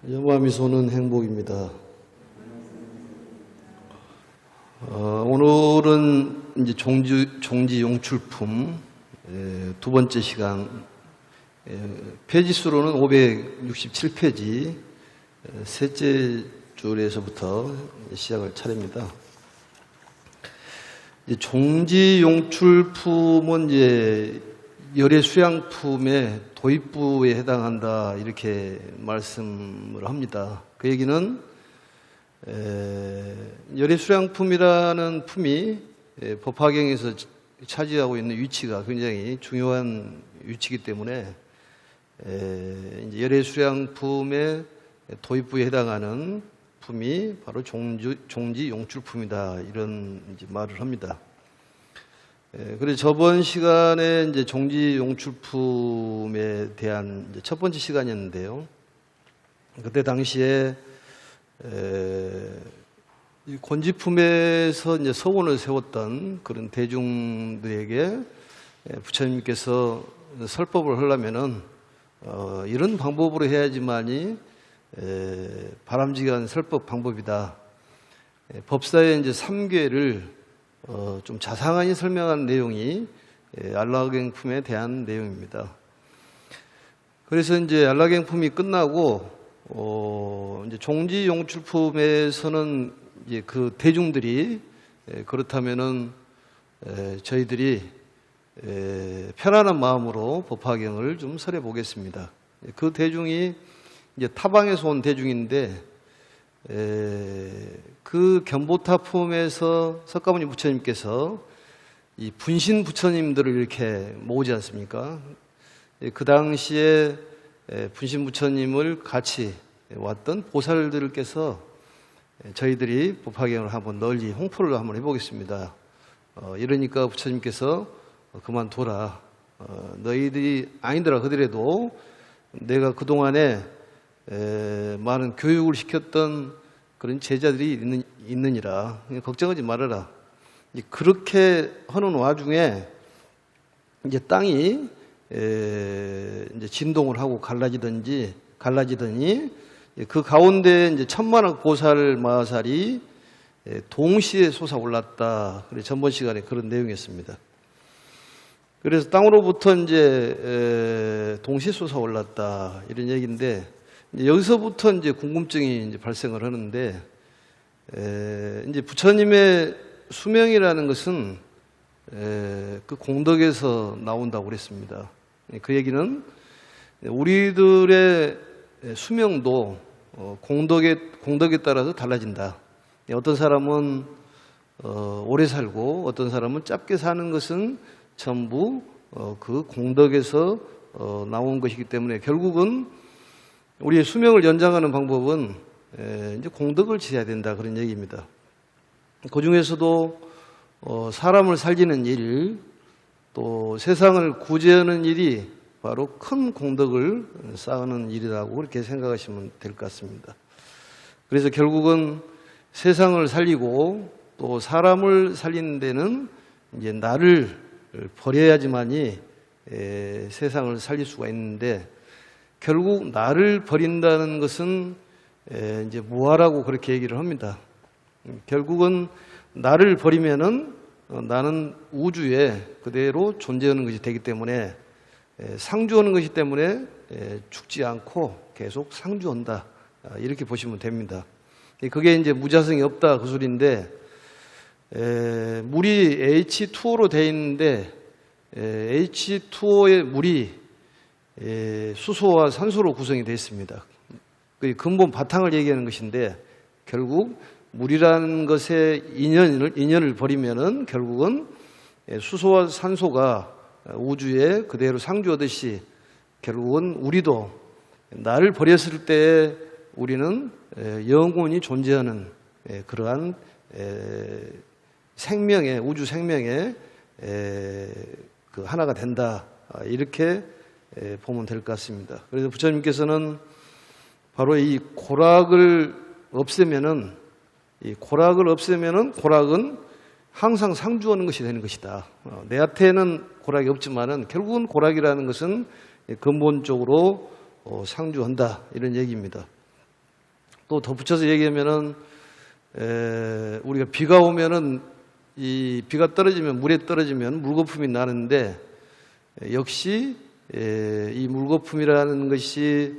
여마미소는 행복입니다. 오늘은 이제 종지 용출품 두 번째 시간, 페이지 수로는 567페이지 셋째 줄에서부터 시작할 차례입니다. 종지 용출품은 이제 열애 수양품의 도입부에 해당한다, 이렇게 말씀을 합니다. 그 얘기는 열애 수양품이라는 품이 법화경에서 차지하고 있는 위치가 굉장히 중요한 위치이기 때문에 이제 열애 수양품의 도입부에 해당하는 품이 바로 종지 용출품이다, 이런 이제 말을 합니다. 그래서 저번 시간에 이제 종지 용출품에 대한 이제 첫 번째 시간이었는데요. 그때 당시에 이 곤지품에서 이제 서원을 세웠던 그런 대중들에게 부처님께서 설법을 하려면은 이런 방법으로 해야지만이 바람직한 설법 방법이다. 법사의 이제 3계를 좀 자상하게 설명한 내용이 안락행품에 대한 내용입니다. 그래서 이제 안락행품이 끝나고 이제 종지 용출품에서는 이제 그 대중들이 그렇다면은 저희들이 편안한 마음으로 법화경을 좀 설해 보겠습니다. 그 대중이 이제 타방에서 온 대중인데 그 견보타품에서 석가모니 부처님께서 이 분신 부처님들을 이렇게 모으지 않습니까? 그 당시에 분신 부처님을 같이 왔던 보살들께서 저희들이 법화경을 한번 널리 홍보를 한번 해보겠습니다. 이러니까 부처님께서 그만둬라. 너희들이 아니더라 하더라도 내가 그동안에 많은 교육을 시켰던 그런 제자들이 있느니라. 걱정하지 말아라. 그렇게 하는 와중에 이제 땅이 이제 진동을 하고 갈라지더니 그 가운데 이제 천만억 보살 마살이 동시에 솟아올랐다. 그래서 전번 시간에 그런 내용이었습니다. 그래서 땅으로부터 이제 동시에 솟아올랐다, 이런 얘기인데, 여기서부터 이제 궁금증이 이제 발생을 하는데, 이제 부처님의 수명이라는 것은 그 공덕에서 나온다고 그랬습니다. 그 얘기는 우리들의 수명도 공덕에 따라서 달라진다. 어떤 사람은 오래 살고 어떤 사람은 짧게 사는 것은 전부 그 공덕에서 나온 것이기 때문에 결국은 우리의 수명을 연장하는 방법은 이제 공덕을 지어야 된다, 그런 얘기입니다. 그 중에서도 사람을 살리는 일, 또 세상을 구제하는 일이 바로 큰 공덕을 쌓는 일이라고 그렇게 생각하시면 될 것 같습니다. 그래서 결국은 세상을 살리고 또 사람을 살리는 데는 이제 나를 버려야지만이 세상을 살릴 수가 있는데, 결국 나를 버린다는 것은 이제 무아라고 그렇게 얘기를 합니다. 결국은 나를 버리면은 나는 우주에 그대로 존재하는 것이 되기 때문에, 상주하는 것이기 때문에 죽지 않고 계속 상주한다, 이렇게 보시면 됩니다. 그게 이제 무자성이 없다, 그 소리인데, 물이 H2O로 되어 있는데 H2O의 물이 수소와 산소로 구성이 되어 있습니다. 그 근본 바탕을 얘기하는 것인데, 결국 물이라는 것의 인연을 버리면은 결국은 수소와 산소가 우주에 그대로 상주하듯이 결국은 우리도 나를 버렸을 때 우리는 영원히 존재하는 그러한 생명의, 우주 생명의 그 하나가 된다, 이렇게 보면 될 것 같습니다. 그래서 부처님께서는 바로 이 고락을 없애면은, 고락은 항상 상주하는 것이 되는 것이다. 내한테는 고락이 없지만은 결국은 고락이라는 것은 근본적으로 상주한다, 이런 얘기입니다. 또 덧붙여서 얘기하면은 우리가 비가 오면은 이 비가 떨어지면 물에 떨어지면 물거품이 나는데 역시 이 물거품이라는 것이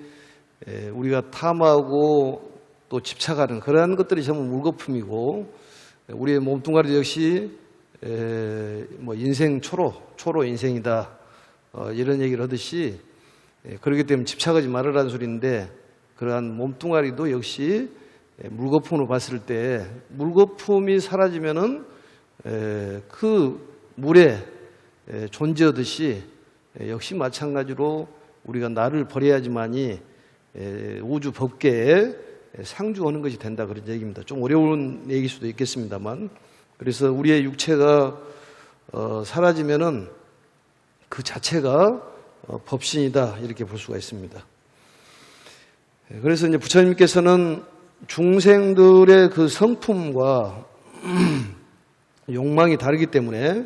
우리가 탐하고 또 집착하는 그러한 것들이 전부 물거품이고 우리의 몸뚱아리 역시 뭐 인생 초로 인생이다 이런 얘기를 하듯이 그렇기 때문에 집착하지 말으라는 소리인데 그러한 몸뚱아리도 역시 물거품으로 봤을 때 물거품이 사라지면은 그 물에 존재하듯이 역시 마찬가지로 우리가 나를 버려야지만이 우주 법계에 상주하는 것이 된다 그런 얘기입니다. 좀 어려운 얘기일 수도 있겠습니다만 그래서 우리의 육체가 사라지면은 그 자체가 법신이다 이렇게 볼 수가 있습니다. 그래서 이제 부처님께서는 중생들의 그 성품과 욕망이 다르기 때문에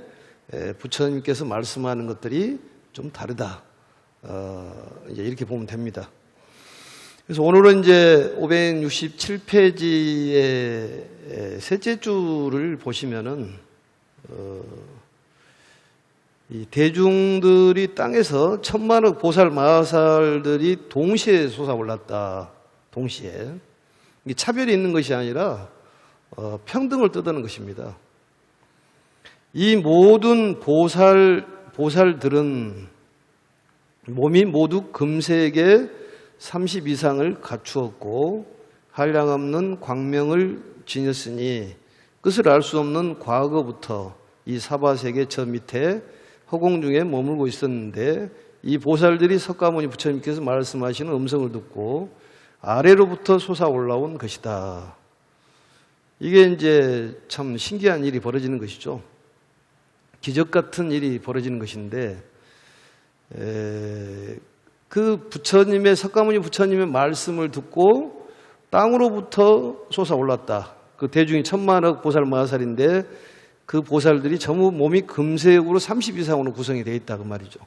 부처님께서 말씀하는 것들이 좀 다르다. 이제 이렇게 보면 됩니다. 그래서 오늘은 이제 567페이지의 셋째 줄을 보시면은 이 대중들이 땅에서 천만억 보살 마하살들이 동시에 솟아올랐다. 동시에. 이게 차별이 있는 것이 아니라 평등을 뜻하는 것입니다. 이 모든 보살들은 몸이 모두 금색의 30 이상을 갖추었고 한량없는 광명을 지녔으니 끝을 알 수 없는 과거부터 이 사바세계 저 밑에 허공 중에 머물고 있었는데 이 보살들이 석가모니 부처님께서 말씀하시는 음성을 듣고 아래로부터 솟아올라온 것이다. 이게 이제 참 신기한 일이 벌어지는 것이죠. 기적 같은 일이 벌어지는 것인데 그 부처님의 석가모니 부처님의 말씀을 듣고 땅으로부터 솟아올랐다. 그 대중이 천만억 보살 마하살인데 그 보살들이 전부 몸이 금색으로 30 이상으로 구성이 되어 있다 그 말이죠.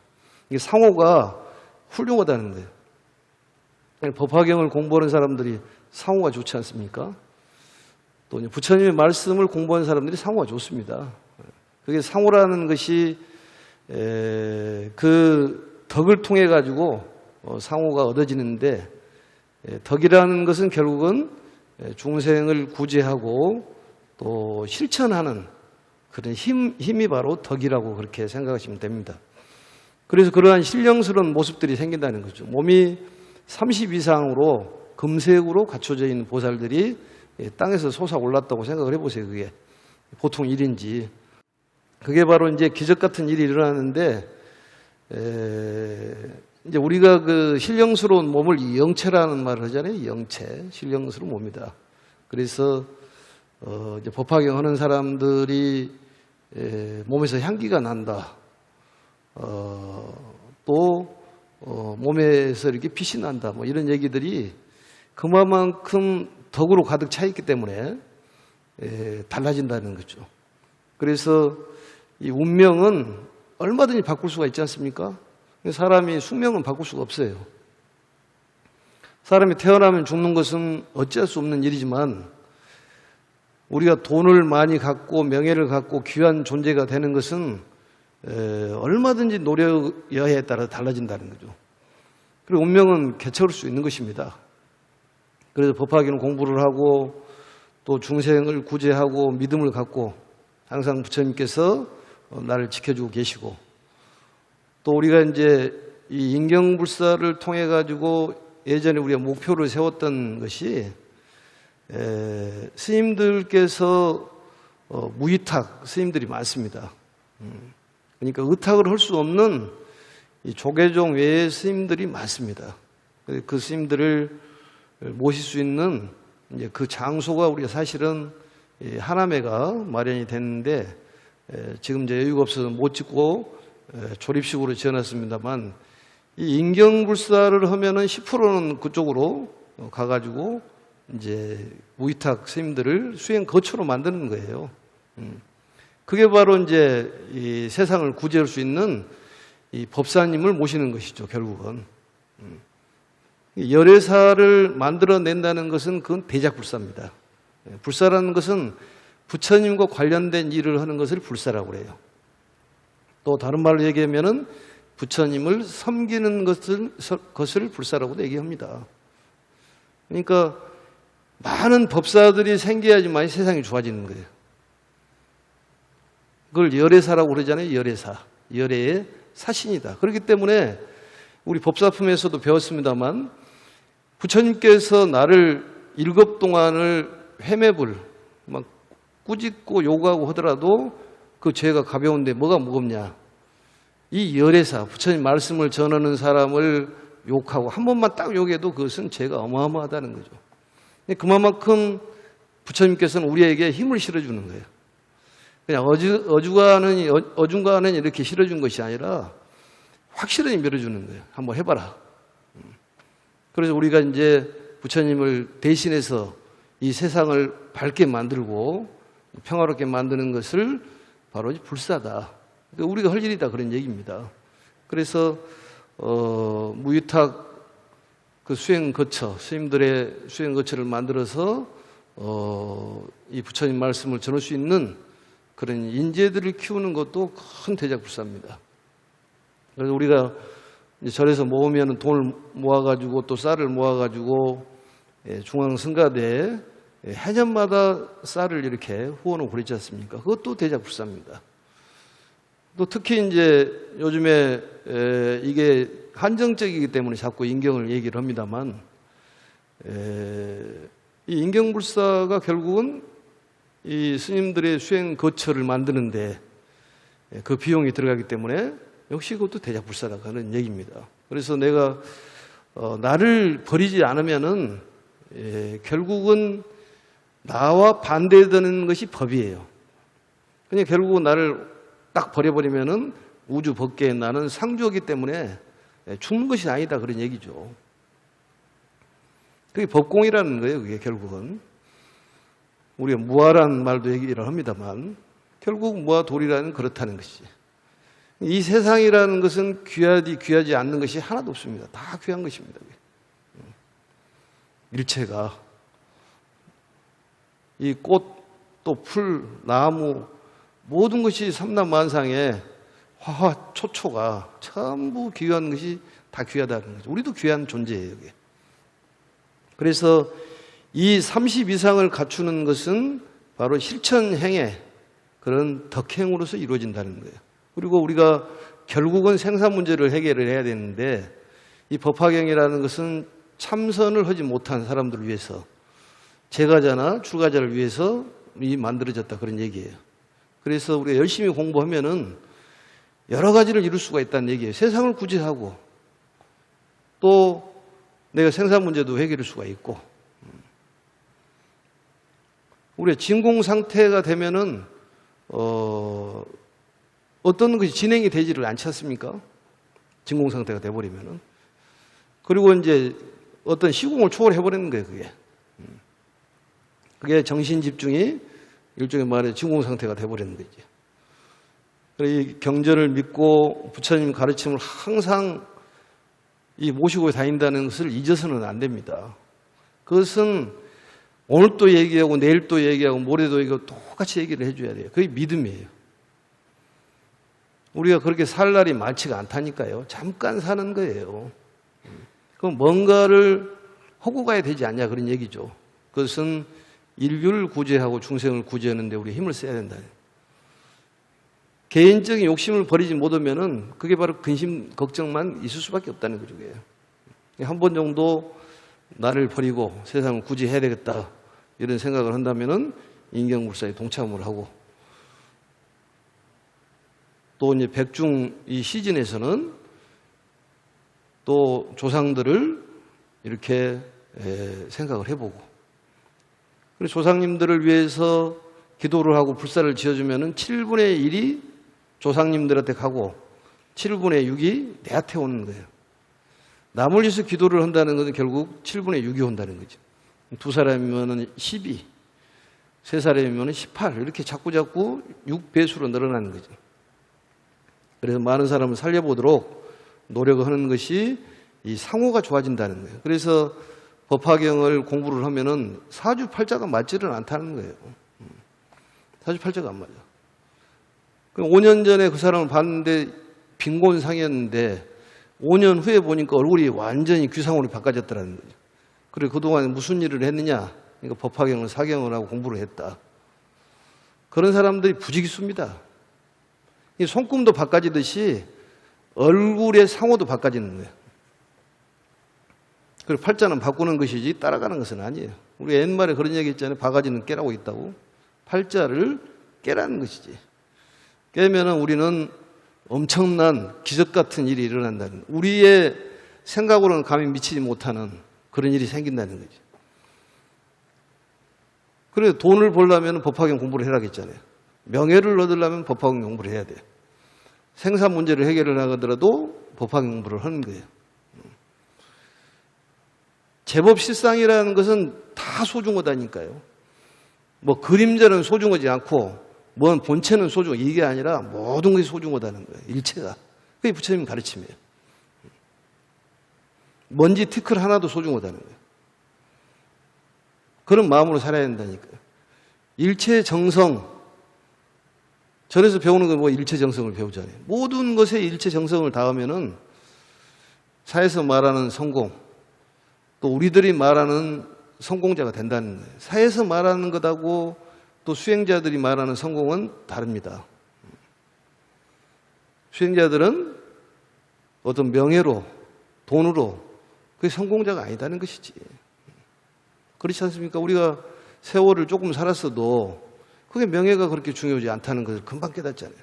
이게 상호가 훌륭하다는 거예요. 법화경을 공부하는 사람들이 상호가 좋지 않습니까? 또 부처님의 말씀을 공부하는 사람들이 상호가 좋습니다. 그게 상호라는 것이 그 덕을 통해 가지고 상호가 얻어지는데 덕이라는 것은 결국은 중생을 구제하고 또 실천하는 그런 힘이 바로 덕이라고 그렇게 생각하시면 됩니다. 그래서 그러한 신령스러운 모습들이 생긴다는 거죠. 몸이 30 이상으로 금색으로 갖춰져 있는 보살들이 땅에서 솟아올랐다고 생각을 해보세요. 그게 보통 일인지. 그게 바로 이제 기적 같은 일이 일어나는데 이제 우리가 그 신령스러운 몸을 영체라는 말을 하잖아요. 영체, 신령스러운 몸이다. 그래서 이제 법화경 하는 사람들이 몸에서 향기가 난다. 또 몸에서 이렇게 빛이 난다. 뭐 이런 얘기들이 그만큼 덕으로 가득 차 있기 때문에 달라진다는 거죠. 그래서 이 운명은 얼마든지 바꿀 수가 있지 않습니까? 사람이 숙명은 바꿀 수가 없어요. 사람이 태어나면 죽는 것은 어찌할 수 없는 일이지만 우리가 돈을 많이 갖고 명예를 갖고 귀한 존재가 되는 것은 얼마든지 노력 여하에 따라 달라진다는 거죠. 그리고 운명은 개척할 수 있는 것입니다. 그래서 법화기는 공부를 하고 또 중생을 구제하고 믿음을 갖고 항상 부처님께서 나를 지켜주고 계시고 또 우리가 이제 이 인경불사를 통해 가지고 예전에 우리가 목표를 세웠던 것이 스님들께서 무의탁 스님들이 많습니다. 그러니까 의탁을 할 수 없는 이 조계종 외의 스님들이 많습니다. 그 스님들을 모실 수 있는 이제 그 장소가 우리가 사실은 하남회가 마련이 됐는데 지금 이제 여유가 없어서 못 짓고 조립식으로 지어놨습니다만 이 인경불사를 하면은 10%는 그쪽으로 가가지고 이제 무의탁 스님들을 수행 거처로 만드는 거예요. 그게 바로 이제 이 세상을 구제할 수 있는 이 법사님을 모시는 것이죠, 결국은. 열애사를 만들어낸다는 것은 그건 대작불사입니다. 불사라는 것은 부처님과 관련된 일을 하는 것을 불사라고 그래요. 또 다른 말로 얘기하면은 부처님을 섬기는 것을 불사라고도 얘기합니다. 그러니까 많은 법사들이 생겨야지만 세상이 좋아지는 거예요. 그걸 열애사라고 그러잖아요. 열애사. 열애의 사신이다. 그렇기 때문에 우리 법사품에서도 배웠습니다만 부처님께서 나를 일곱 동안을 회매불 막 꾸짖고 요구하고 하더라도 그 죄가 가벼운데 뭐가 무겁냐. 이 열애사, 부처님 말씀을 전하는 사람을 욕하고 한 번만 딱 욕해도 그것은 죄가 어마어마하다는 거죠. 그만큼 부처님께서는 우리에게 힘을 실어주는 거예요. 그냥 어중간은 이렇게 실어준 것이 아니라 확실히 밀어주는 거예요. 한번 해봐라. 그래서 우리가 이제 부처님을 대신해서 이 세상을 밝게 만들고 평화롭게 만드는 것을 바로 불사다. 우리가 할 일이다 그런 얘기입니다. 그래서 무위탁 그 수행 거처, 스님들의 수행 거처를 만들어서 이 부처님 말씀을 전할 수 있는 그런 인재들을 키우는 것도 큰 대작불사입니다. 그래서 우리가 이제 절에서 모으면 돈을 모아가지고 또 쌀을 모아가지고 중앙성가대에 해년마다 쌀을 이렇게 후원을 보냈지 않습니까? 그것도 대작불사입니다. 또 특히 이제 요즘에 이게 한정적이기 때문에 자꾸 인경을 얘기를 합니다만 이 인경불사가 결국은 이 스님들의 수행 거처를 만드는데 그 비용이 들어가기 때문에 역시 그것도 대작불사라고 하는 얘기입니다. 그래서 내가 나를 버리지 않으면은 결국은 나와 반대되는 것이 법이에요. 그냥 결국은 나를 딱 버려버리면은 우주 법계에 나는 상주하기 때문에 죽는 것이 아니다 그런 얘기죠. 그게 법공이라는 거예요. 그게 결국은 우리가 무아라는 말도 얘기를 합니다만 결국 무아도리라는 그렇다는 것이. 이 세상이라는 것은 귀하지 않는 것이 하나도 없습니다. 다 귀한 것입니다. 일체가 이 꽃, 또 풀, 나무 모든 것이 삼라만상에 화화 초초가 전부 귀한 것이 다 귀하다는 거죠. 우리도 귀한 존재예요. 이게. 그래서 이 30 이상을 갖추는 것은 바로 실천행의 그런 덕행으로서 이루어진다는 거예요. 그리고 우리가 결국은 생산 문제를 해결을 해야 되는데 이 법화경이라는 것은 참선을 하지 못한 사람들을 위해서 제가자나 출가자를 위해서 만들어졌다 그런 얘기예요. 그래서 우리가 열심히 공부하면은 여러 가지를 이룰 수가 있다는 얘기예요. 세상을 구제하고 또 내가 생산 문제도 해결할 수가 있고 우리가 진공 상태가 되면은 어떤 것이 진행이 되지를 않지 않습니까? 진공 상태가 돼버리면은 그리고 이제 어떤 시공을 초월해버리는 거예요. 그게 정신 집중이 일종의 말에 진공 상태가 돼버리는 거죠. 이 경전을 믿고 부처님 가르침을 항상 이 모시고 다닌다는 것을 잊어서는 안 됩니다. 그것은 오늘 또 얘기하고 내일 또 얘기하고 모레도 얘기하고 똑같이 얘기를 해줘야 돼요. 그게 믿음이에요. 우리가 그렇게 살 날이 많지가 않다니까요. 잠깐 사는 거예요. 그럼 뭔가를 하고 가야 되지 않냐 그런 얘기죠. 그것은 인류를 구제하고 중생을 구제하는데 우리 힘을 써야 된다. 개인적인 욕심을 버리지 못하면은 그게 바로 근심, 걱정만 있을 수밖에 없다는 거죠. 한 번 정도 나를 버리고 세상을 구제해야 되겠다 이런 생각을 한다면은 인경불사에 동참을 하고 또 이제 백중 이 시즌에서는 또 조상들을 이렇게 생각을 해보고 그리고 조상님들을 위해서 기도를 하고 불사를 지어주면은 7분의 1이 조상님들한테 가고 7분의 6이 내한테 오는 거예요. 남을 위해서 기도를 한다는 것은 결국 7분의 6이 온다는 거죠. 두 사람이면은 12, 세 사람이면은 18 이렇게 자꾸 6배수로 늘어나는 거죠. 그래서 많은 사람을 살려보도록 노력을 하는 것이 이 상호가 좋아진다는 거예요. 그래서 법화경을 공부를 하면은 사주팔자가 맞지는 않다는 거예요. 사주팔자가 안 맞아. 5년 전에 그 사람을 봤는데 빈곤상이었는데 5년 후에 보니까 얼굴이 완전히 귀상으로 바꿔졌더라는 거죠. 그래 그동안 무슨 일을 했느냐? 그러니까 법화경을 사경을 하고 공부를 했다. 그런 사람들이 부지기수입니다. 이 손금도 바꿔지듯이 얼굴의 상호도 바꿔지는 거예요. 그리고 팔자는 바꾸는 것이지 따라가는 것은 아니에요. 우리 옛말에 그런 얘기 있잖아요. 바가지는 깨라고 있다고. 팔자를 깨라는 것이지. 깨면은 우리는 엄청난 기적 같은 일이 일어난다는, 우리의 생각으로는 감히 미치지 못하는 그런 일이 생긴다는 거죠. 그래서 돈을 벌려면 법화경 공부를 해라겠잖아요. 명예를 얻으려면 법화경 공부를 해야 돼요. 생산 문제를 해결을 하더라도 법화경 공부를 하는 거예요. 제법 실상이라는 것은 다 소중하다니까요. 뭐 그림자는 소중하지 않고 뭔 본체는 소중하, 이게 아니라 모든 것이 소중하다는 거예요. 일체가. 그게 부처님 가르침이에요. 먼지 티끌 하나도 소중하다는 거예요. 그런 마음으로 살아야 된다니까요. 일체 정성. 절에서 배우는 건 뭐 일체 정성을 배우잖아요. 모든 것에 일체 정성을 다하면은 사에서 말하는 성공, 또 우리들이 말하는 성공자가 된다는 거예요. 사에서 말하는 것하고 또 수행자들이 말하는 성공은 다릅니다. 수행자들은 어떤 명예로, 돈으로 그게 성공자가 아니다는 것이지. 그렇지 않습니까? 우리가 세월을 조금 살았어도 그게 명예가 그렇게 중요하지 않다는 것을 금방 깨닫잖아요.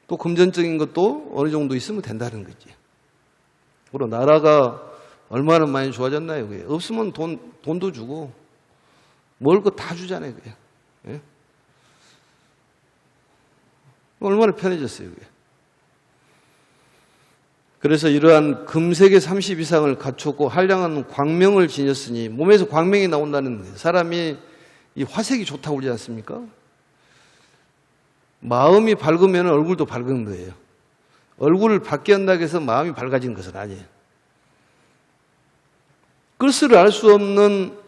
또 금전적인 것도 어느 정도 있으면 된다는 거지. 그리고 나라가 얼마나 많이 좋아졌나요? 그게 없으면 돈도 주고 먹을 거 다 주잖아요. 그게. 예? 얼마나 편해졌어요. 그게. 그래서 이러한 금세계 30 이상을 갖췄고 한량한 광명을 지녔으니, 몸에서 광명이 나온다는 거예요. 사람이 이 화색이 좋다고 그러지 않습니까? 마음이 밝으면 얼굴도 밝은 거예요. 얼굴을 밝게 한다고 해서 마음이 밝아진 것은 아니에요. 끝을 알 수 없는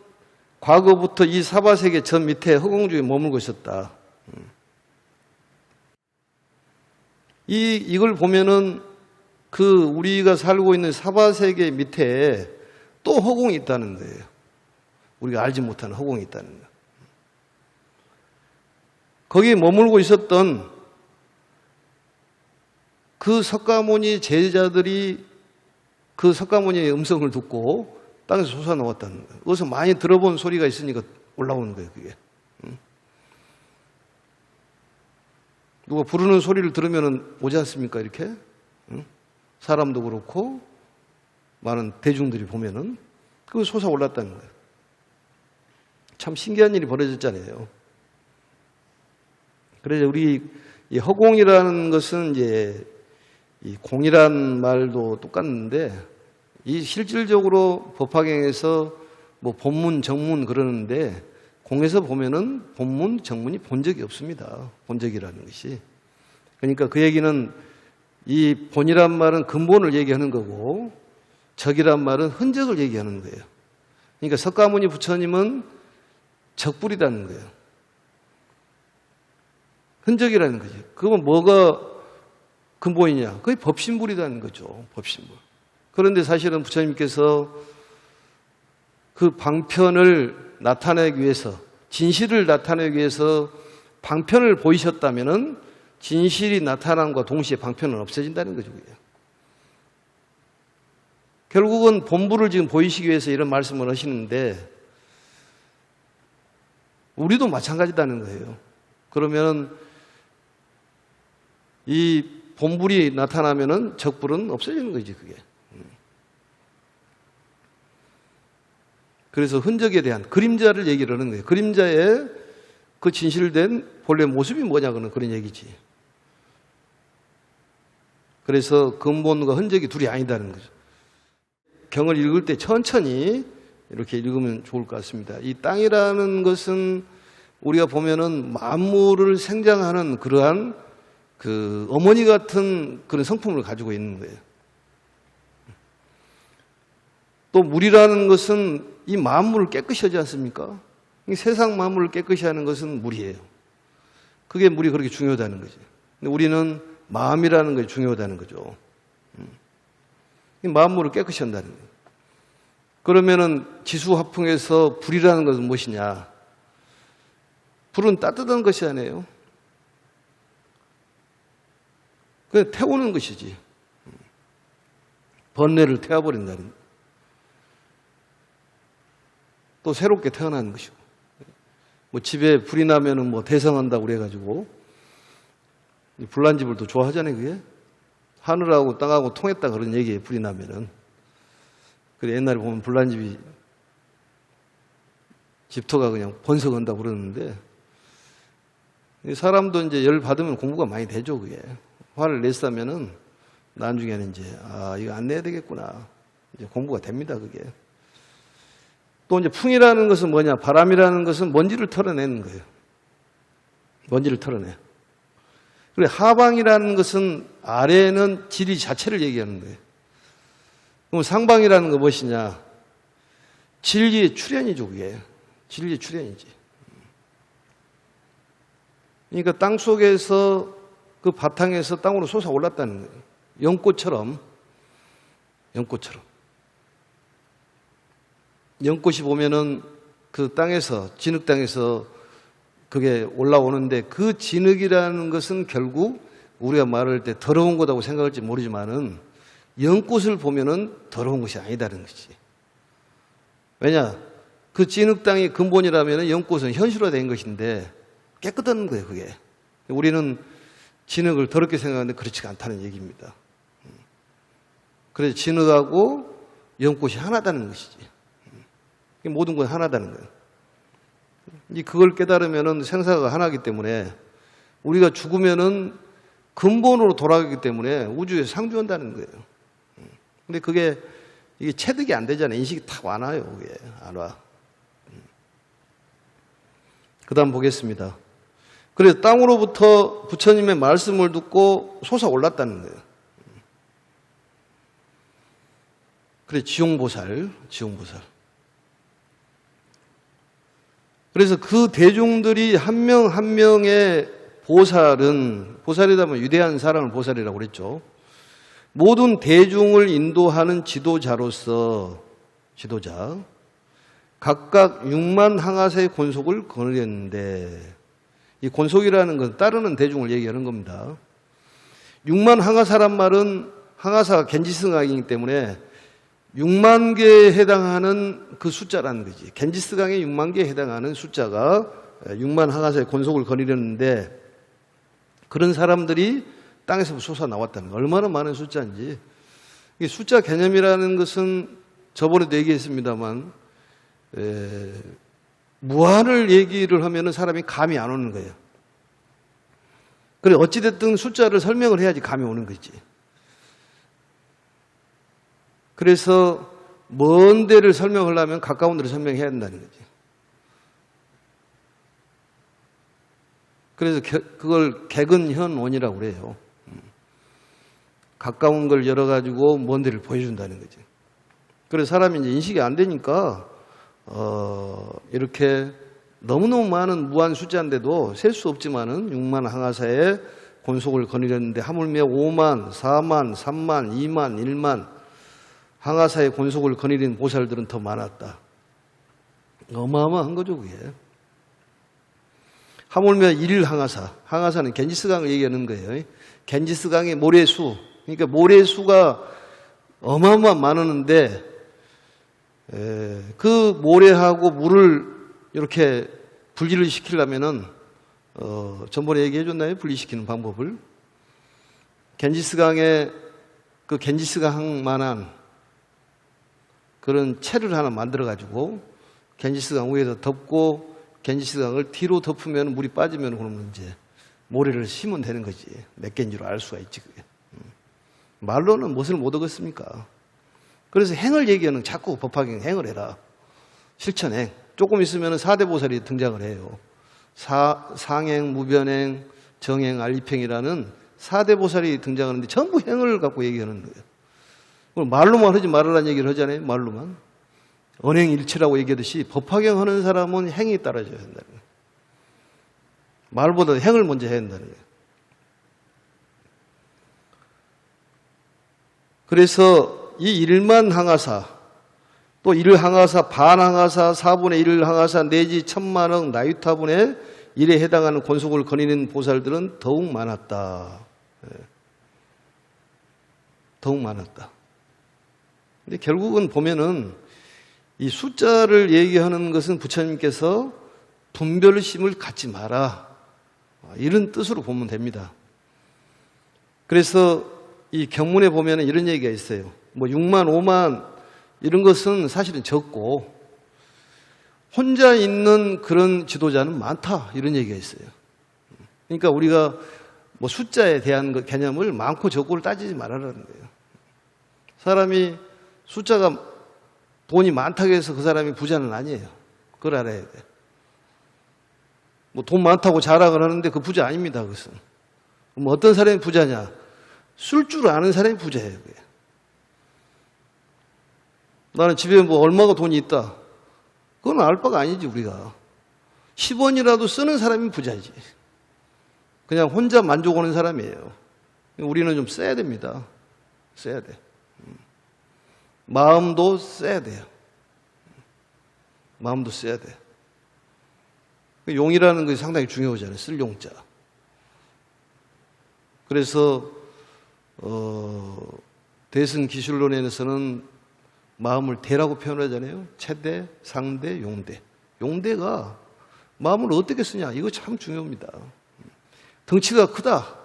과거부터 이 사바세계 저 밑에 허공중에 머물고 있었다. 이걸 보면은 그 우리가 살고 있는 사바세계 밑에 또 허공이 있다는 거예요. 우리가 알지 못하는 허공이 있다는 거예요. 거기에 머물고 있었던 그 석가모니 제자들이 그 석가모니의 음성을 듣고 땅에서 솟아나왔다는 거예요. 어디서 많이 들어본 소리가 있으니까 올라오는 거예요, 그게. 누가 부르는 소리를 들으면 오지 않습니까, 이렇게? 사람도 그렇고, 많은 대중들이 보면은, 그거 솟아올랐다는 거예요. 참 신기한 일이 벌어졌잖아요. 그래서 우리 이 허공이라는 것은 이제 이 공이란 말도 똑같는데, 이 실질적으로 법화경에서 뭐 본문, 정문 그러는데 공에서 보면은 본문, 정문이 본 적이 없습니다. 본적이라는 것이. 그러니까 그 얘기는 이 본이란 말은 근본을 얘기하는 거고 적이란 말은 흔적을 얘기하는 거예요. 그러니까 석가모니 부처님은 적불이라는 거예요. 흔적이라는 거죠. 그건 뭐가 근본이냐? 그게 법신불이라는 거죠. 법신불. 그런데 사실은 부처님께서 그 방편을 나타내기 위해서, 진실을 나타내기 위해서 방편을 보이셨다면은 진실이 나타남과 동시에 방편은 없어진다는 거죠. 결국은 본부를 지금 보이시기 위해서 이런 말씀을 하시는데 우리도 마찬가지다는 거예요. 그러면 이 본불이 나타나면은 적불은 없어지는 거지, 그게. 그래서 흔적에 대한 그림자를 얘기를 하는 거예요. 그림자의 그 진실된 본래 모습이 뭐냐고는 그런 얘기지. 그래서 근본과 흔적이 둘이 아니다는 거죠. 경을 읽을 때 천천히 이렇게 읽으면 좋을 것 같습니다. 이 땅이라는 것은 우리가 보면은 만물을 생장하는 그러한 그 어머니 같은 그런 성품을 가지고 있는 거예요. 또 물이라는 것은 이 만물을 깨끗이 하지 않습니까? 이 세상 만물을 깨끗이 하는 것은 물이에요. 그게 물이 그렇게 중요하다는 거지. 근데 우리는 마음이라는 것이 중요하다는 거죠. 이 만물을 깨끗이 한다는 거예요. 그러면은 지수화풍에서 불이라는 것은 무엇이냐? 불은 따뜻한 것이 아니에요. 그냥 태우는 것이지. 번뇌를 태워버린다는 거예요. 또 새롭게 태어나는 것이고. 뭐 집에 불이 나면은 뭐 대성한다고 그래가지고 불난집을 또 좋아하잖아요, 그게. 하늘하고 땅하고 통했다 그런 얘기예요, 불이 나면은. 그래, 옛날에 보면 불난집이 집터가 그냥 번성한다고 그러는데, 사람도 이제 열 받으면 공부가 많이 되죠, 그게. 화를 냈으면은 나중에는 이제, 이거 안 내야 되겠구나. 이제 공부가 됩니다, 그게. 또 이제 풍이라는 것은 뭐냐? 바람이라는 것은 먼지를 털어내는 거예요. 먼지를 털어내. 그리고 하방이라는 것은 아래는 지리 자체를 얘기하는 거예요. 그럼 상방이라는 거 무엇이냐? 진리의 출현이죠, 그게. 진리의 출현이지. 그러니까 땅 속에서 그 바탕에서 땅으로 솟아올랐다는 거예요. 연꽃처럼. 연꽃이 보면은 그 땅에서, 진흙 땅에서 그게 올라오는데 그 진흙이라는 것은 결국 우리가 말할 때 더러운 거다고 생각할지 모르지만은 연꽃을 보면은 더러운 것이 아니다는 것이지. 왜냐? 그 진흙 땅이 근본이라면은 연꽃은 현실화된 것인데 깨끗한 거예요, 그게. 우리는 진흙을 더럽게 생각하는데 그렇지가 않다는 얘기입니다. 그래서 진흙하고 연꽃이 하나다는 것이지. 모든 건 하나다는 거예요. 그걸 깨달으면은 생사가 하나이기 때문에 우리가 죽으면은 근본으로 돌아가기 때문에 우주에 상주한다는 거예요. 근데 그게 이게 체득이 안 되잖아요. 인식이 탁 안 와요. 그게 안 와. 그 다음 보겠습니다. 그래서 땅으로부터 부처님의 말씀을 듣고 솟아올랐다는 거예요. 그래, 지용보살. 그래서 그 대중들이 한 명 한 명의 보살이라면 위대한 사람을 보살이라고 그랬죠. 모든 대중을 인도하는 지도자로서 각각 6만 항아사의 권속을 거느렸는데, 이 권속이라는 건 따르는 대중을 얘기하는 겁니다. 6만 항아사란 말은 항아사가 겐지스강이기 때문에 6만 개에 해당하는 그 숫자라는 거지. 겐지스강의 6만 개에 해당하는 숫자가 6만 항아사의 권속을 거느렸는데, 그런 사람들이 땅에서 솟아 나왔다는 거. 얼마나 많은 숫자인지. 이 숫자 개념이라는 것은 저번에도 얘기했습니다만, 무한을 얘기를 하면은 사람이 감이 안 오는 거예요. 그래, 어찌됐든 숫자를 설명을 해야지 감이 오는 거지. 그래서 먼 데를 설명하려면 가까운 데를 설명해야 된다는 거지. 그래서 그걸 개근현원이라고 그래요. 가까운 걸 열어가지고 먼 데를 보여준다는 거지. 그래서 사람이 이제 인식이 안 되니까 이렇게 너무너무 많은 무한 숫자인데도 셀 수 없지만은 6만 항아사의 권속을 거느렸는데 하물며 5만, 4만, 3만, 2만, 1만 항아사의 권속을 거느린 보살들은 더 많았다. 어마어마한 거죠, 그게. 하물며 1일 항아사. 항아사는 겐지스강을 얘기하는 거예요. 겐지스강의 모래수. 그러니까 모래수가 어마어마한 많았는데 그 모래하고 물을 이렇게 분리를 시키려면은 전번에 얘기해 줬나요? 분리시키는 방법을. 겐지스강에 그 겐지스강만한 그런 채를 하나 만들어 가지고 겐지스강 위에서 덮고 겐지스강을 뒤로 덮으면 물이 빠지면 그러면 이제 모래를 심으면 되는 거지. 몇 개인 줄 알 수가 있지, 그게. 말로는 무엇을 못 얻었습니까? 그래서 행을 얘기하는 자꾸 법화경 행을 해라. 실천행. 조금 있으면 4대 보살이 등장을 해요. 상행, 무변행, 정행, 알리팽이라는 4대 보살이 등장하는데 전부 행을 갖고 얘기하는 거예요. 말로만 하지 말라는 얘기를 하잖아요. 말로만. 언행일치라고 얘기하듯이 법화경하는 사람은 행이 따라줘야 된다는 거예요. 말보다 행을 먼저 해야 된다는 거예요. 그래서 이 일만 항하사, 또 일 항하사, 반 항하사, 4분의 1 항하사 내지 1000만억 나유타분의 1에 해당하는 권속을 거니는 보살들은 더욱 많았다. 더욱 많았다. 근데 결국은 보면은 이 숫자를 얘기하는 것은 부처님께서 분별심을 갖지 마라, 이런 뜻으로 보면 됩니다. 그래서 이 경문에 보면은 이런 얘기가 있어요. 뭐 6만, 5만 이런 것은 사실은 적고 혼자 있는 그런 지도자는 많다, 이런 얘기가 있어요. 그러니까 우리가 뭐 숫자에 대한 그 개념을 많고 적고를 따지지 말아라는 거예요. 사람이 숫자가 돈이 많다고 해서 그 사람이 부자는 아니에요. 그걸 알아야 돼. 뭐 돈 많다고 자랑을 하는데 그 부자 아닙니다, 그것은. 뭐 어떤 사람이 부자냐? 쓸 줄 아는 사람이 부자예요, 그게. 나는 집에 뭐 얼마가 돈이 있다. 그건 알 바가 아니지, 우리가. 10원이라도 쓰는 사람이 부자지. 그냥 혼자 만족하는 사람이에요. 우리는 좀 써야 됩니다. 써야 돼. 마음도 써야 돼요. 마음도 써야 돼. 용이라는 것이 상당히 중요하잖아요. 쓸 용자. 그래서 대승기술론에서는 마음을 대라고 표현하잖아요. 최대, 상대, 용대. 용대가 마음을 어떻게 쓰냐, 이거 참 중요합니다. 덩치가 크다,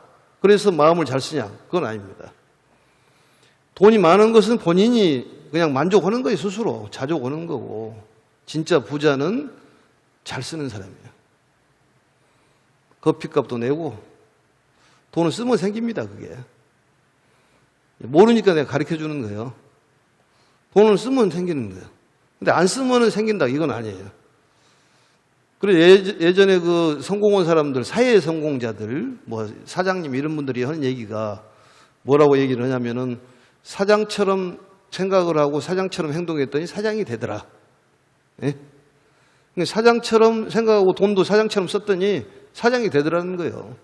그래서 마음을 잘 쓰냐, 그건 아닙니다. 돈이 많은 것은 본인이 그냥 만족하는 거예요. 스스로 자족하는 거고, 진짜 부자는 잘 쓰는 사람이에요. 커피값도 내고 돈을 쓰면 생깁니다. 그게 모르니까 내가 가르쳐주는 거예요. 돈을 쓰면 생기는 거예요. 근데 안 쓰면 생긴다, 이건 아니에요. 그리고 예전에 그 성공한 사람들, 사회 성공자들, 뭐 사장님 이런 분들이 하는 얘기가 뭐라고 얘기를 하냐면은, 사장처럼 생각을 하고 사장처럼 행동했더니 사장이 되더라. 예? 사장처럼 생각하고 돈도 사장처럼 썼더니 사장이 되더라는 거예요.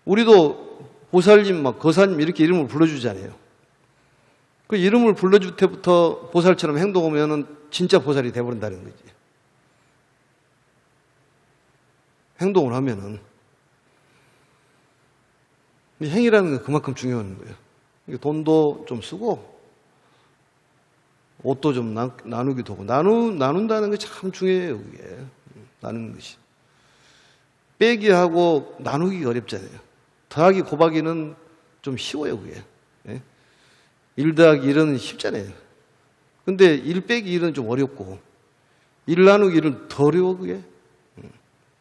우리도 보살님, 막 거사님 이렇게 이름을 불러주잖아요. 그 이름을 불러줄 때부터 보살처럼 행동하면은 진짜 보살이 돼버린다는 거지. 행동을 하면은. 행위라는 건 그만큼 중요한 거예요. 돈도 좀 쓰고 옷도 좀 나누기도 하고, 나눈다는 게 참 중요해요. 그게 나누는 것이. 빼기하고 나누기가 어렵잖아요. 더하기 곱하기는 좀 쉬워요. 그게. 1 더하기 1은 쉽잖아요. 근데 1 빼기 1은 좀 어렵고, 1 나누기 1은 더 어려워. 그게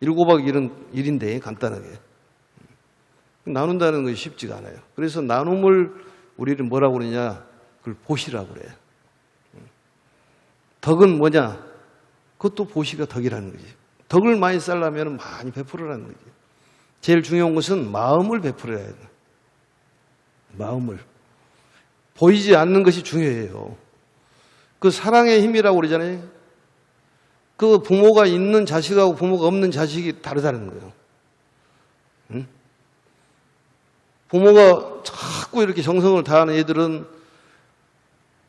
1 곱하기 1은 1인데 간단하게. 나눈다는 것이 쉽지가 않아요. 그래서 나눔을 우리는 뭐라고 그러냐, 그걸 보시라고 그래요. 덕은 뭐냐? 그것도 보시가 덕이라는 거지. 덕을 많이 쌓으려면 많이 베풀으라는 거지. 제일 중요한 것은 마음을 베풀어야 해요. 마음을. 보이지 않는 것이 중요해요. 그 사랑의 힘이라고 그러잖아요. 그 부모가 있는 자식하고 부모가 없는 자식이 다르다는 거예요. 응? 부모가 자꾸 이렇게 정성을 다하는 애들은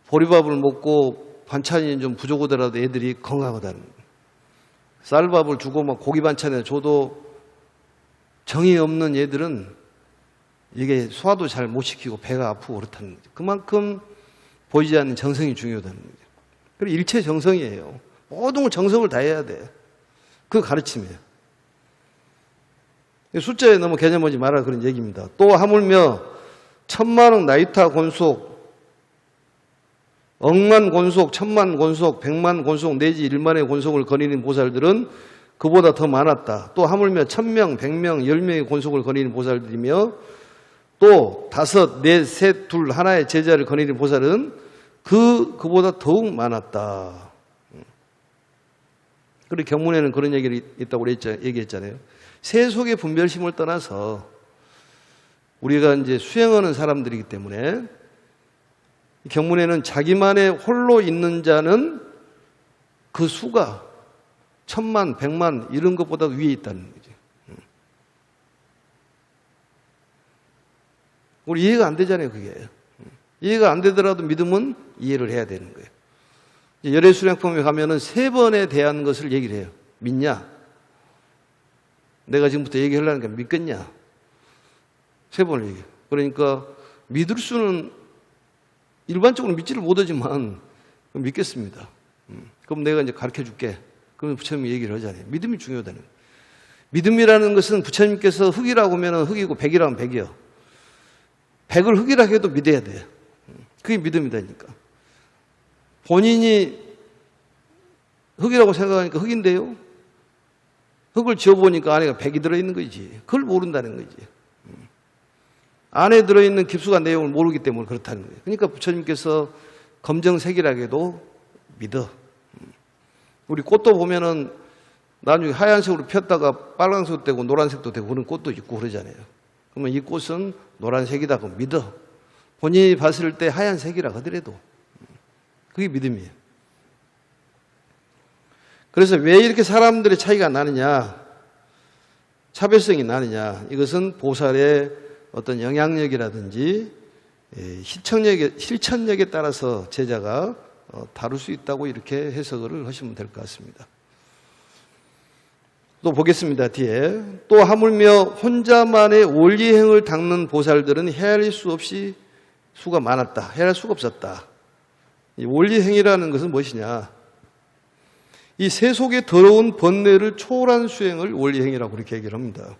보리밥을 먹고 반찬이 좀 부족하더라도 애들이 건강하다는 거예요. 쌀밥을 주고 막 고기 반찬에 줘도 정이 없는 애들은 이게 소화도 잘 못 시키고 배가 아프고 그렇다는 거죠. 그만큼 보이지 않는 정성이 중요하다는 거죠. 그리고 일체 정성이에요. 모든 걸 정성을 다해야 돼. 그 가르침이에요. 숫자에 너무 개념하지 마라, 그런 얘기입니다. 또 하물며 1000만억 나이타 권속, 억만 권속, 1000만 권속, 100만 권속 내지 1만의 권속을 거니는 보살들은 그보다 더 많았다. 또 하물며 1000명, 100명, 10명의 권속을 거니는 보살들이며, 또 5, 4, 셋, 둘, 하나의 제자를 거니는 보살은 그보다 더욱 많았다. 그리고 경문에는 그런 얘기를 있다고 얘기했잖아요. 세속의 분별심을 떠나서 우리가 이제 수행하는 사람들이기 때문에 경문에는 자기만의 홀로 있는 자는 그 수가 1000만, 100만 이런 것보다 위에 있다는 거죠. 우리 이해가 안 되잖아요, 그게. 이해가 안 되더라도 믿음은 이해를 해야 되는 거예요. 열애수령품에 가면은 3번에 대한 것을 얘기를 해요. 믿냐? 내가 지금부터 얘기하려니까 믿겠냐? 3번을 얘기해요. 그러니까 믿을 수는 일반적으로 믿지를 못하지만 믿겠습니다. 그럼 내가 이제 가르쳐 줄게. 그러면 부처님이 얘기를 하잖아요. 믿음이 중요하다는 거예요. 믿음이라는 것은 부처님께서 흙이라고 하면 흙이고 백이라면 백이요. 100을 흙이라고 해도 믿어야 돼요. 그게 믿음이다니까. 본인이 흙이라고 생각하니까 흙인데요. 흙을 지어보니까 안에 100이 들어있는 거지. 그걸 모른다는 거지. 안에 들어있는 깊숙한 내용을 모르기 때문에 그렇다는 거예요. 그러니까 부처님께서 검정색이라고 해도 믿어. 우리 꽃도 보면은 나중에 하얀색으로 폈다가 빨간색도 되고 노란색도 되고 그런 꽃도 있고 그러잖아요. 그러면 이 꽃은 노란색이다 그럼 믿어. 본인이 봤을 때 하얀색이라 하더라도 그게 믿음이에요. 그래서 왜 이렇게 사람들의 차이가 나느냐, 차별성이 나느냐, 이것은 보살의 어떤 영향력이라든지 실천력에 따라서 제자가 다룰 수 있다고 이렇게 해석을 하시면 될 것 같습니다. 또 보겠습니다. 뒤에 또 하물며 혼자만의 원리행을 닦는 보살들은 헤아릴 수 없이 수가 많았다. 헤아릴 수가 없었다. 이 원리행이라는 것은 무엇이냐? 이 세속의 더러운 번뇌를 초월한 수행을 원리행이라고 그렇게 얘기를 합니다.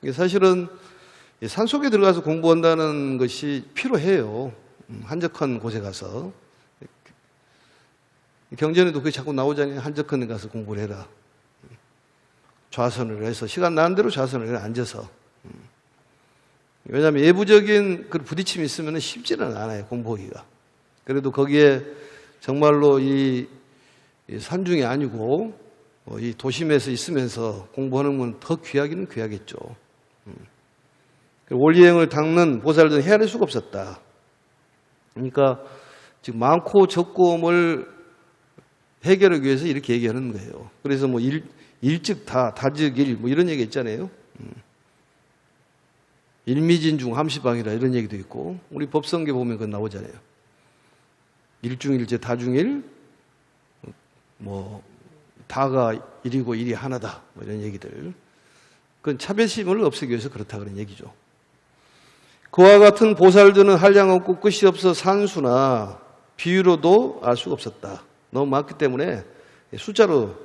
이게 사실은 산속에 들어가서 공부한다는 것이 필요해요. 한적한 곳에 가서. 경전에도 그게 자꾸 나오잖아요. 한적한 데 가서 공부를 해라. 좌선을 해서 시간 나는 대로 좌선을 해라. 앉아서. 왜냐하면 예부적인 그 부딪힘이 있으면 쉽지는 않아요. 공부하기가. 그래도 거기에 정말로 이 산중이 아니고 이 도심에서 있으면서 공부하는 건 더 귀하기는 귀하겠죠. 원리행을 닦는 보살들은 헤아릴 수가 없었다. 그러니까 지금 많고 적고를 해결하기 위해서 이렇게 얘기하는 거예요. 그래서 뭐 일즉 다, 다즉 일, 뭐 이런 얘기 있잖아요. 일미진중 함시방이라 이런 얘기도 있고, 우리 법성계 보면 그건 나오잖아요. 일중일제 다중일, 뭐 다가 일이고 일이 하나다, 뭐 이런 얘기들. 그건 차별심을 없애기 위해서 그렇다 그런 얘기죠. 그와 같은 보살들은 한량 없고 끝이 없어 산수나 비유로도 알 수가 없었다. 너무 많기 때문에 숫자로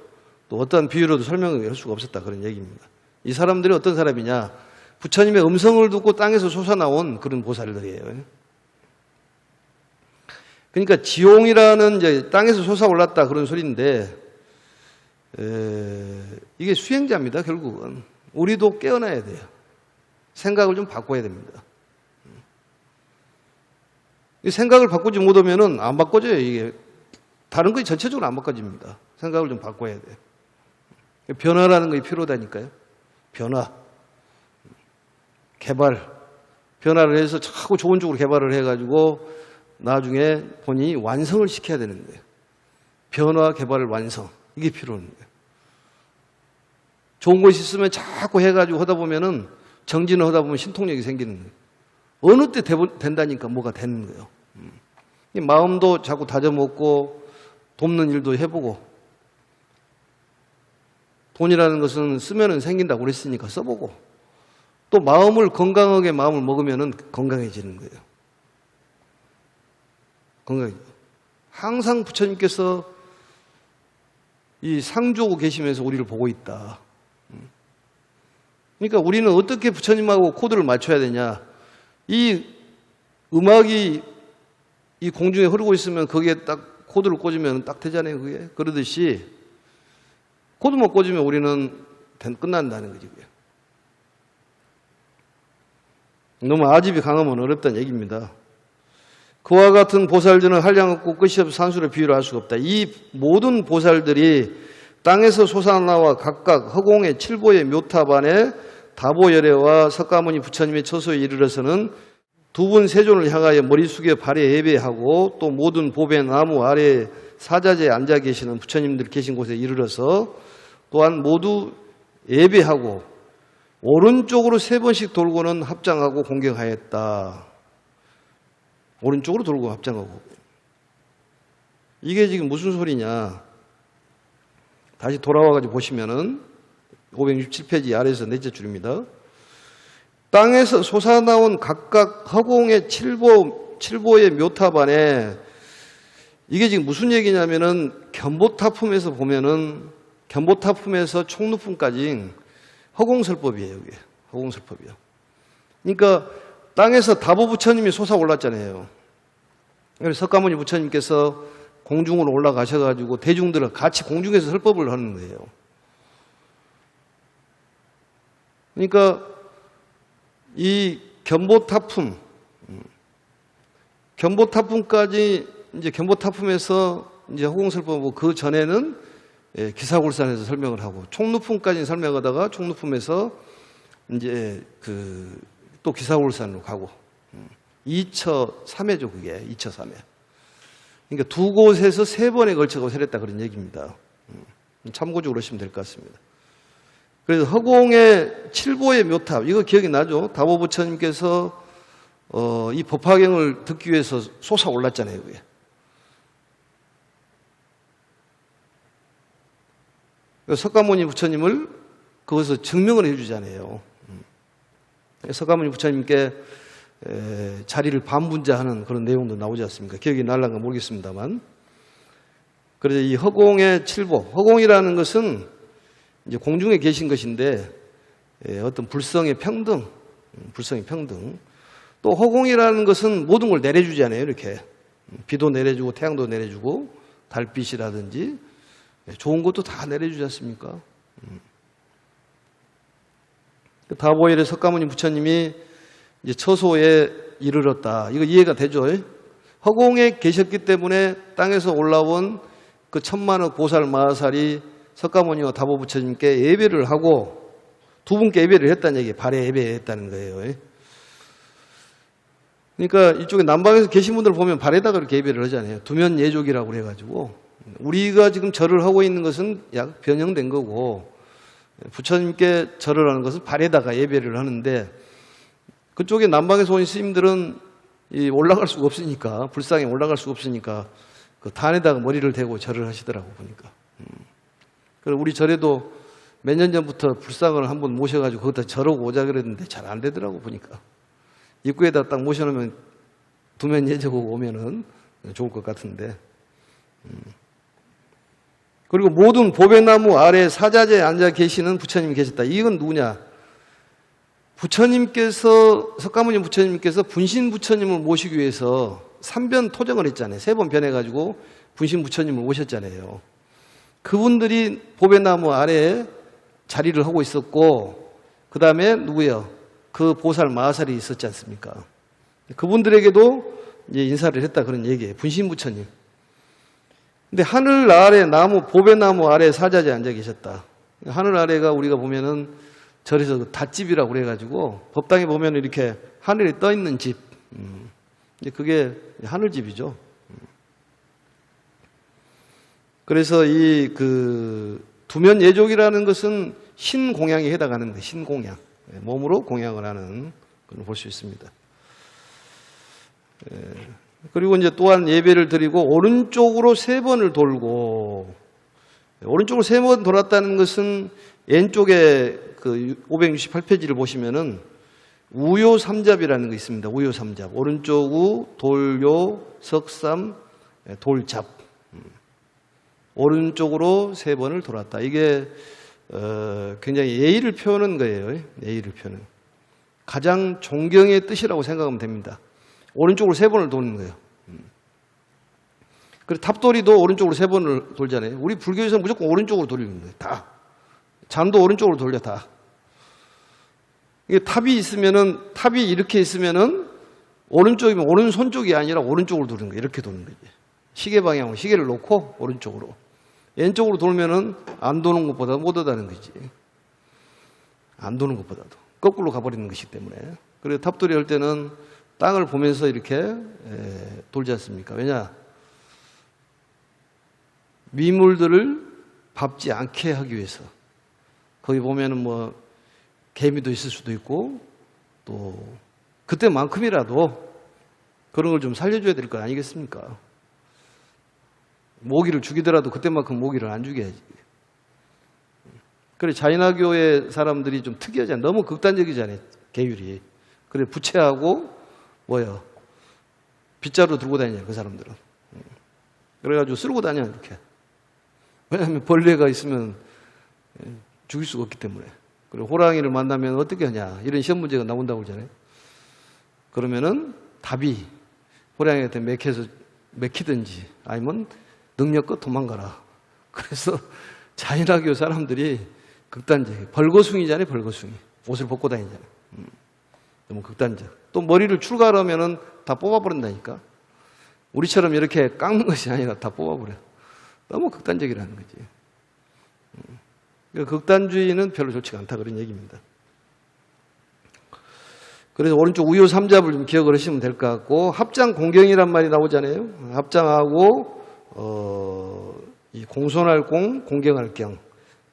또 어떠한 비유로도 설명을 할 수가 없었다 그런 얘기입니다. 이 사람들이 어떤 사람이냐? 부처님의 음성을 듣고 땅에서 솟아나온 그런 보살들이에요. 그러니까 지용이라는 이제 땅에서 솟아올랐다 그런 소리인데 이게 수행자입니다. 결국은 우리도 깨어나야 돼요. 생각을 좀 바꿔야 됩니다. 이 생각을 바꾸지 못하면은 안 바꿔져요. 이게 다른 거 전체적으로 안 바꿔집니다. 생각을 좀 바꿔야 돼요. 변화라는 것이 필요하다니까요. 변화, 개발, 변화를 해서 자꾸 좋은 쪽으로 개발을 해가지고 나중에 본인이 완성을 시켜야 되는 거예요. 변화, 개발, 완성 이게 필요한 거예요. 좋은 것이 있으면 자꾸 해가지고 하다 보면은 정진을 하다 보면 신통력이 생기는 거예요. 어느 때 된다니까 뭐가 되는 거예요. 마음도 자꾸 다져먹고 돕는 일도 해보고 돈이라는 것은 쓰면은 생긴다고 그랬으니까 써보고 또 마음을 건강하게 마음을 먹으면은 건강해지는 거예요. 건강해. 항상 부처님께서 이 상주하고 계시면서 우리를 보고 있다. 그러니까 우리는 어떻게 부처님하고 코드를 맞춰야 되냐. 이 음악이 이 공중에 흐르고 있으면 거기에 딱 코드를 꽂으면 딱 되잖아요. 그게. 그러듯이 코드만 꽂으면 우리는 끝난다는 거지. 그게. 너무 아집이 강하면 어렵다는 얘기입니다. 그와 같은 보살들은 한량 없고 끝이 없어 산수를 비유를 할 수가 없다. 이 모든 보살들이 땅에서 솟아나와 각각 허공의 칠보의 묘탑 안에 다보열애와 석가모니 부처님의 처소에 이르러서는 두 분 세존을 향하여 머리 숙여 발에 예배하고 또 모든 보배 나무 아래 사자재에 앉아 계시는 부처님들 계신 곳에 이르러서 또한 모두 예배하고 오른쪽으로 3번씩 돌고는 합장하고 공경하였다. 오른쪽으로 돌고 합장하고. 이게 지금 무슨 소리냐. 다시 돌아와가지고 보시면은 567페이지 아래에서 넷째 줄입니다. 땅에서 솟아나온 각각 허공의 칠보의 묘탑 안에 이게 지금 무슨 얘기냐면은 견보타품에서 보면은 견보타품에서 총루품까지 허공설법이에요. 이게 허공설법이요. 그러니까 땅에서 다보 부처님이 솟아올랐잖아요. 그래서 석가모니 부처님께서 공중으로 올라가셔가지고 대중들을 같이 공중에서 설법을 하는 거예요. 그러니까 이 견보타품까지 이제 견보타품에서 이제 허공설법하고 그 전에는 기사골산에서 설명을 하고 총루품까지 설명하다가 총루품에서 이제 또 기사골산으로 가고 2처 3회죠 그게 2처 3회. 그러니까 두 곳에서 3번에 걸쳐서 설했다 그런 얘기입니다. 참고적으로 하시면 될 것 같습니다. 그래서 허공의 칠보의 묘탑 이거 기억이 나죠? 다보 부처님께서 이 법화경을 듣기 위해서 솟아올랐잖아요. 그게. 석가모니 부처님을 거기서 증명을 해주잖아요. 석가모니 부처님께 자리를 반분자하는 그런 내용도 나오지 않습니까? 기억이 날란가 모르겠습니다만. 그래서 이 허공의 칠보, 허공이라는 것은 이제 공중에 계신 것인데 어떤 불성의 평등, 또 허공이라는 것은 모든 걸 내려주잖아요. 이렇게 비도 내려주고 태양도 내려주고 달빛이라든지 좋은 것도 다 내려주지 않습니까? 다보엘의 석가모니 부처님이 이제 처소에 이르렀다. 이거 이해가 되죠? 허공에 계셨기 때문에 땅에서 올라온 그 천만억 보살 마하살이 석가모니와 다보 부처님께 예배를 하고 두 분께 예배를 했다는 얘기예요. 발에 예배했다는 거예요. 그러니까 이쪽에 남방에서 계신 분들 보면 발에다가 이렇게 예배를 하잖아요. 두면 예족이라고 그래가지고 우리가 지금 절을 하고 있는 것은 약 변형된 거고 부처님께 절을 하는 것은 발에다가 예배를 하는데 그쪽에 남방에서 온 스님들은 올라갈 수가 없으니까 불상에 올라갈 수가 없으니까 그 단에다가 머리를 대고 절을 하시더라고 보니까. 그리고 우리 절에도 몇 년 전부터 불상을 한번 모셔가지고 거기다 절하고 오자 그랬는데 잘 안 되더라고 보니까. 입구에다 딱 모셔놓으면 두면 예적하고 오면은 좋을 것 같은데. 그리고 모든 보배나무 아래 사자재에 앉아 계시는 부처님이 계셨다. 이건 누구냐? 석가모니 부처님께서 분신 부처님을 모시기 위해서 3변 토정을 했잖아요. 3번 변해가지고 분신 부처님을 모셨잖아요. 그분들이 보배나무 아래에 자리를 하고 있었고, 그 다음에 누구요? 그 보살 마하살이 있었지 않습니까? 그분들에게도 이제 인사를 했다 그런 얘기예요. 분신 부처님. 근데 하늘 아래 나무, 보배나무 아래 사자재에 앉아 계셨다. 하늘 아래가 우리가 보면은 절에서 닷집이라고 그래가지고 법당에 보면 이렇게 하늘에 떠 있는 집. 이제 그게 하늘집이죠. 그래서 이 두면 예족이라는 것은 신공양에 해당하는 거예요. 신공양. 몸으로 공양을 하는 걸 볼 수 있습니다. 그리고 이제 또한 예배를 드리고 오른쪽으로 3번을 돌고 오른쪽으로 3번 돌았다는 것은 왼쪽에 568페이지를 보시면은 우요 삼잡이라는 게 있습니다. 우요 삼잡. 오른쪽 돌요 석삼 돌잡. 오른쪽으로 3번을 돌았다. 이게 굉장히 예의를 표하는 거예요. 예의를 표하는. 가장 존경의 뜻이라고 생각하면 됩니다. 오른쪽으로 3번을 도는 거예요. 그리고 탑돌이도 오른쪽으로 3번을 돌잖아요. 우리 불교에서는 무조건 오른쪽으로 돌리는 거예요. 다. 잔도 오른쪽으로 돌려 다. 이게 탑이 이렇게 있으면은 오른쪽이면 오른손 쪽이 아니라 오른쪽으로 도는 거예요. 이렇게 도는 거지. 시계 방향으로 시계를 놓고 오른쪽으로. 왼쪽으로 돌면은 안 도는 것보다 못하다는 거지. 안 도는 것보다도. 거꾸로 가버리는 것이기 때문에. 그리고 탑돌이 할 때는 땅을 보면서 이렇게 돌지 않습니까? 왜냐? 미물들을 밟지 않게 하기 위해서. 거기 보면은 뭐 개미도 있을 수도 있고 또 그때만큼이라도 그런 걸 좀 살려줘야 될 거 아니겠습니까? 모기를 죽이더라도 그때만큼 모기를 안 죽여야지. 그래 자인화교의 사람들이 좀 특이하잖아요. 너무 극단적이잖아요. 계율이. 그래 부채하고 뭐요? 빗자루 들고 다니냐 그 사람들은. 그래가지고 쓸고 다녀 이렇게. 왜냐하면 벌레가 있으면 죽일 수가 없기 때문에. 그리고 호랑이를 만나면 어떻게 하냐 이런 시험 문제가 나온다고 그러잖아요. 그러면은 답이 호랑이한테 맥히든지 아니면 능력껏 도망가라. 그래서 자인화교 사람들이 극단적이에요. 벌거숭이잖아요, 벌거숭이. 옷을 벗고 다니잖아요. 너무 극단적. 또 머리를 출가하면은 다 뽑아버린다니까. 우리처럼 이렇게 깎는 것이 아니라 다 뽑아버려. 너무 극단적이라는 거지. 극단주의는 별로 좋지가 않다 그런 얘기입니다. 그래서 오른쪽 우요 삼잡을 좀 기억을 하시면 될 것 같고 합장 공경이란 말이 나오잖아요. 합장하고 이 공손할 공, 공경할 경.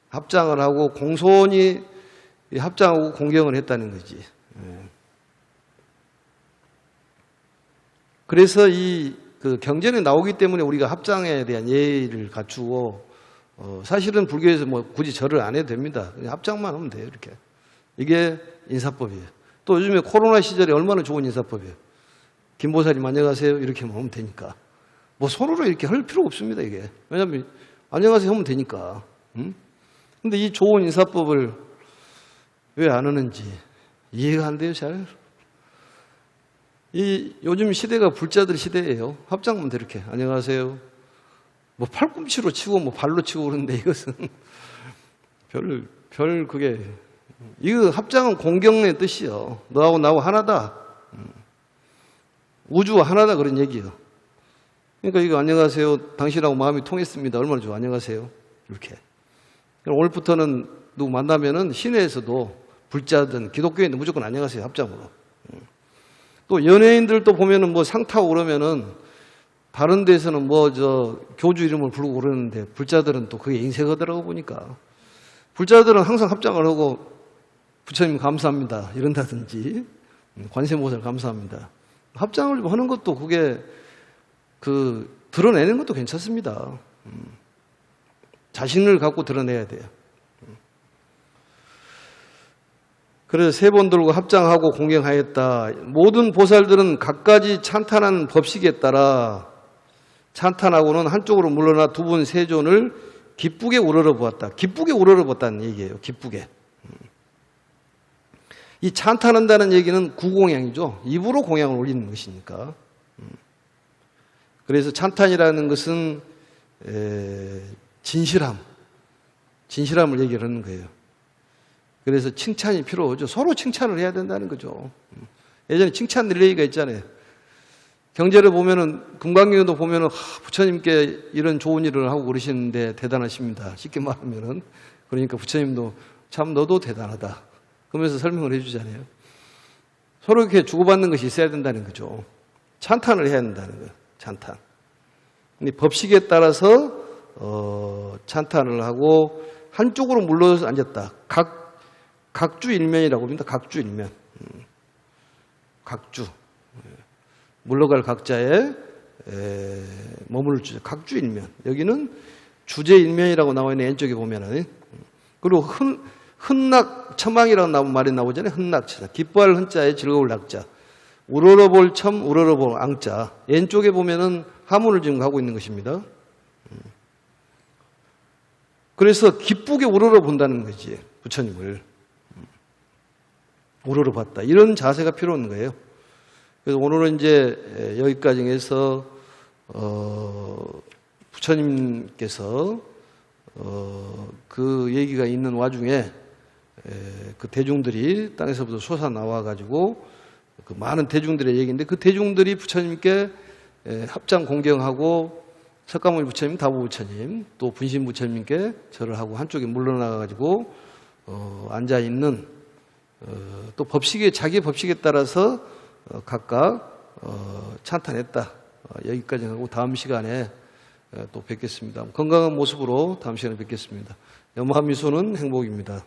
합장을 하고 공손이 합장하고 공경을 했다는 거지. 그래서 그 경전에 나오기 때문에 우리가 합장에 대한 예의를 갖추고 사실은 불교에서 뭐 굳이 절을 안 해도 됩니다. 그냥 합장만 하면 돼요. 이렇게. 이게 인사법이에요. 또 요즘에 코로나 시절에 얼마나 좋은 인사법이에요. 김보살님 안녕하세요 이렇게 하면 되니까. 뭐 손으로 이렇게 할 필요 없습니다. 이게. 왜냐하면 안녕하세요 하면 되니까. 근데 이 좋은 인사법을 왜 안 하는지 이해가 안 돼요. 잘. 요즘 시대가 불자들 시대예요. 합장만 이렇게 안녕하세요. 뭐 팔꿈치로 치고 뭐 발로 치고 그러는데 이것은 별 그게 이거 합장은 공경의 뜻이요. 너하고 나하고 하나다. 우주와 하나다 그런 얘기예요. 그러니까 이거 안녕하세요. 당신하고 마음이 통했습니다. 얼마나 좋아. 안녕하세요. 이렇게. 오늘부터는 누구 만나면은 시내에서도 불자든 기독교인도 무조건 안녕하세요. 합장으로. 또 연예인들도 보면은 뭐 상 타고 그러면은 다른 데서는 뭐 교주 이름을 부르고 그러는데 불자들은 또 그게 인색하더라고 보니까. 불자들은 항상 합장을 하고 부처님 감사합니다 이런다든지 관세음보살 감사합니다. 합장을 좀 하는 것도 그게 드러내는 것도 괜찮습니다. 자신을 갖고 드러내야 돼요. 그래서 세 번 들고 합장하고 공경하였다. 모든 보살들은 각가지 찬탄한 법식에 따라 찬탄하고는 한쪽으로 물러나 두 분 세존을 기쁘게 우러러 보았다. 기쁘게 우러러 보았다는 얘기예요. 기쁘게. 이 찬탄한다는 얘기는 구공양이죠. 입으로 공양을 올리는 것이니까. 그래서 찬탄이라는 것은 진실함을 얘기를 하는 거예요. 그래서 칭찬이 필요하죠. 서로 칭찬을 해야 된다는 거죠. 예전에 칭찬 릴레이가 있잖아요. 경제를 보면은 금강경도 보면은 부처님께 이런 좋은 일을 하고 그러시는데 대단하십니다. 쉽게 말하면은 그러니까 부처님도 참 너도 대단하다. 그러면서 설명을 해주잖아요. 서로 이렇게 주고받는 것이 있어야 된다는 거죠. 찬탄을 해야 된다는 거예요. 찬탄. 근데 법식에 따라서 찬탄을 하고 한쪽으로 물러서 앉았다. 각주일면이라고 합니다. 각주일면. 각주. 물러갈 각자에 머무를 주제. 각주일면. 여기는 주제일면이라고 나와 있는 왼쪽에 보면은. 그리고 흔낙 처망이라고 말이 나오잖아요. 흔낙처자. 기뻐할 흔자에 즐거울 낙자. 우러러볼 첨, 우러러볼 앙자. 왼쪽에 보면은 하문을 지금 가고 있는 것입니다. 그래서 기쁘게 우러러 본다는 거지. 부처님을. 우러러 봤다. 이런 자세가 필요한 거예요. 그래서 오늘은 이제 여기까지 해서 부처님께서 그 얘기가 있는 와중에 그 대중들이 땅에서부터 솟아 나와가지고 그 많은 대중들의 얘기인데 그 대중들이 부처님께 합장 공경하고 석가모니 부처님, 다보 부처님, 또 분신 부처님께 절을 하고 한쪽에 물러나가지고 앉아 있는 또 법식에 자기 법식에 따라서 각각 찬탄했다. 여기까지 하고 다음 시간에 또 뵙겠습니다. 건강한 모습으로 다음 시간에 뵙겠습니다. 연마미소는 행복입니다.